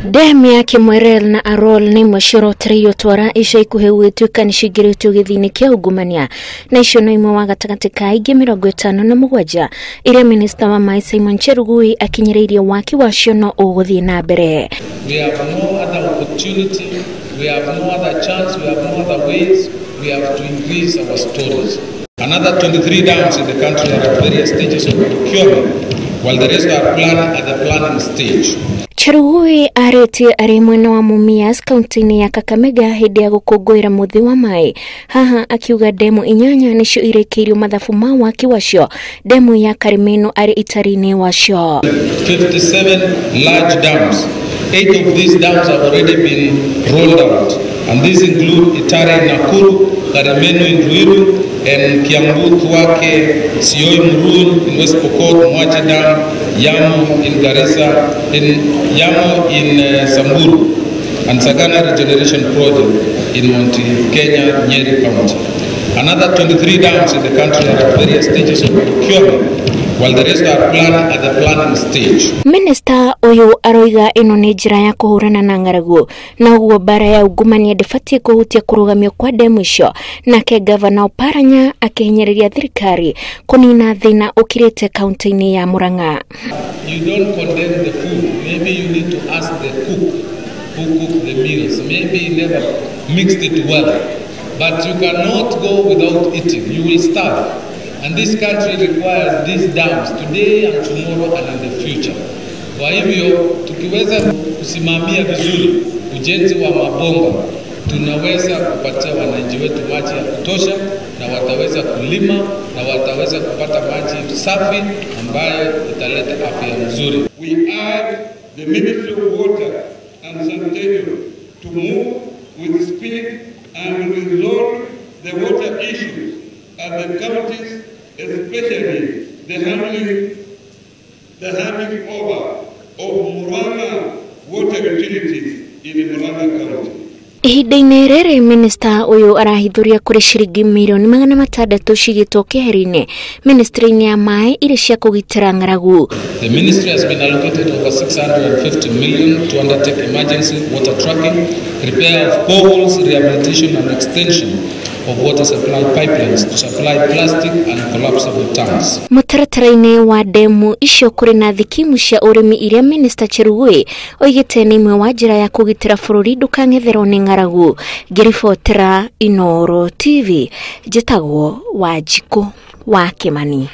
Ndemu ya Kimwerel na Arol ni mwashiro trio twara isha ikuhe gwituika nishigiritwo githini kia ungumania na icio no imwe wa gatagati ka ingi 57 iria Minista wa maai Simon Chelugui akinyireirie waaki wacio no uguthii na mbere. We have no other opportunity, we have no other chance, we have no other ways, we have to increase our storage. Another 23 dams in the country are at various stages of procurement, while the rest are planned at the planning stage. Chelugi arĩtie arĩ mwena wa Mumias kaunti-ini ya Kakamega hĩndĩ ya gũkũngũĩra muthi wa maai. Haha akiuga ndemu 8 nicio irĩkĩirio mathabu ma waki wacio. Ndemu ya Karimeno arĩ itari-ini wacio. 57 large dams. 8 of these dams have already been rolled out, and these include Itare Nakuru, Karimeno in Ruiru, and Kiambu Tuake, Sioi Murun in West Pokot, Mwache Dam, Yamo in Garissa, Yamo in Samburu, and Sagana Regeneration Project in Kenya, Nyeri County. Another 23 dams in the country are at various stages of procurement, while the rest are planned at the planning stage. Minista uyu aroiga ino ni njira ya kuhurana na ng'aragu na uguo bara ya ungumania ndĩbatie kuhutia kurugamio kwa ndemu icio, nake Gavana Oparanya akihinyĩrĩria thirikari kunina thina ukirite kaunti-ini ya Murang'a. You don't condemn the food. Maybe you need to ask the cook who cooked the meals. Maybe he never mixed it well. But you cannot go without eating. You will starve. And this country requires these dams today and tomorrow and in the future. Kwa hivyo, tukiweza kusimamia vizuri ujenzi wa mabomba, tunaweza kupatia wananchi wetu maji ya kutosha, na wataweza kulima, na wataweza kupata maji safi ambayo italeta afya nzuri. We urge the Ministry of Water and Sanitation to move with speed and resolve the water issues at the counties, especially the handing over of Murang'a water utilities in Murang'a County. Ihinda-inĩ rĩrĩ Minista uyu arahithuria kuri ciringi milioni 600 cigitwo keheri-ini ministry-ini ya maai iri cia kugitira ng'aragu. The ministry has been allocated over 650 million to undertake emergency water tracking, repair of boreholes, rehabilitation and extension of water supply pipelines to supply plastic and collapsible tanks. Mũtaratara-inĩ wa ndemu icio kuri na thikimu cia urimi iria Minista Chelugui oigite ni imwe wa njira ya kugitira bũrũri ndũkang'etherwo ni ng'aragu. Ngĩribotera Inooro TV, njĩtagwo Wanjiku wa Kimani.